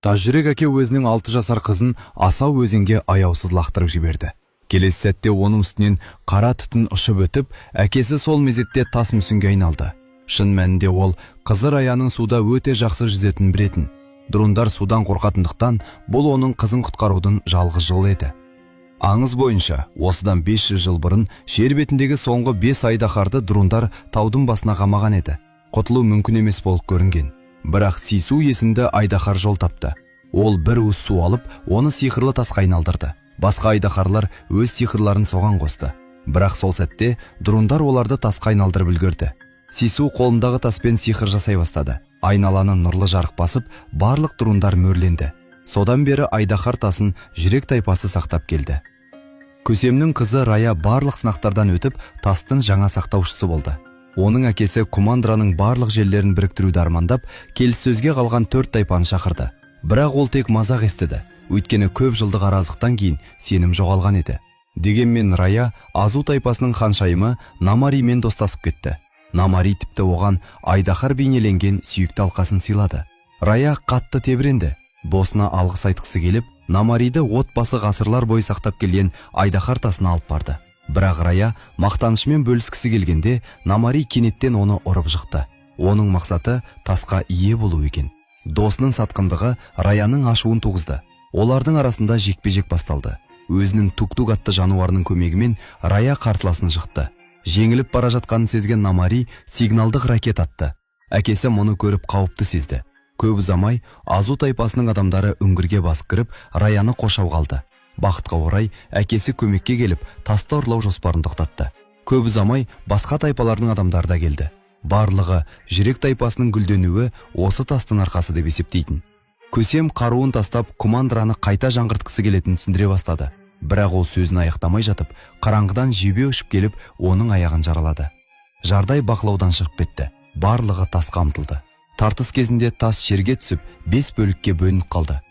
Тажүрек әке өзінің 6 жасар қызын асау өзенге аяусыз лақтырып жіберді. Келесі сәтте оның үстінен қара түтін ұшып өтіп, әкесі сол мезетте тас мүсінге айналды. Шын мәнінде ол қызы Раяның суда өте жақсы жүзетінін білетін. Друндар судан қорқатындықтан бұл оның қызын құтқарудың жалғыз жолы еді. Аңыз бойынша, осыдан 500 жыл бұрын жер бетіндегі соңғы 5 айдаһарды друндар таудың басына қамаған еді. Құтылу мүмкін емес болып көрінген. Бірақ Сису есімді айдаһар жол тапты. Ол бір уыс су алып, оны сиқырлы тасқа айналдырды. Басқа айдаһарлар өз сиқырларын соған қосты. Бірақ сол сәтте друндар оларды тасқа айналдырып үлгерді. Сису қолындағы таспен сиқыр жасай бастады. Айналаны нұрлы жарық басып, барлық друндар мөрленді. Содан бері айдаһар тасын жүрек тайпасы сақтап келді. Көсемнің қызы Рая барлық сынақтардан өтіп, тастың жаңа сақтаушысы болды. Оның әкесі Кумандраның барлық жерлерін біріктіруді армандап, келіссөзге қалған 4 тайпаны шақырды. Бірақ ол тек мазақ естіді. Өйткені көп жылдық араздықтан кейін сенім жоғалған еді. Дегенмен Рая Азу тайпасының ханшайымы Намаримен достасып кетті. Намари тіпті оған айдаһар бейнеленген сүйікті алқасын сыйлады. Рая қатты тебіренді. Досына алғыс айтқысы келіп, Намариді отбасы ғасырлар бойы сақтап келген айдаһар тасына алып барды. Бірақ Рая мақтанышымен бөліскісі келгенде, Намари кенеттен оны ұрып жықты. Оның мақсаты тасқа ие болу екен. Досының сатқындығы Раяның ашуын туғызды. Олардың арасында жекпе-жек басталды. Өзінің тук-тук атты жануарының көмегімен Рая қарсыласын жықты. Жеңіліп бара жатқанын сезген Намари сигналдық ракет атты. Әкесі мұны көріп қауіпті сезді. Көп ұзамай Азу тайпасының адамдары үңгірге басып кіріп, Раяны қоршауға алды. Бақытқа орай әкесі көмекке келіп, тасты ұрлау жоспарын тоқтатты. Көп ұзамай басқа тайпалардың адамдары да келді. Барлығы жүрек тайпасының гүлденуі осы тастың арқасы деп есептейтін. Көсем қаруын тастап, Кумандраны қайта жаңғыртқысы келетінін түсіндіре бастады. Бірақ ол сөзін аяқтамай жатып, қараңғыдан жебе ұшып келіп, оның аяғын жаралады. Жардай бақылаудан шығып кетті. Барлығы тасқа ұмтылды. Тартыс кезінде тас жерге түсіп, 5 бөлікке бөлініп қалды.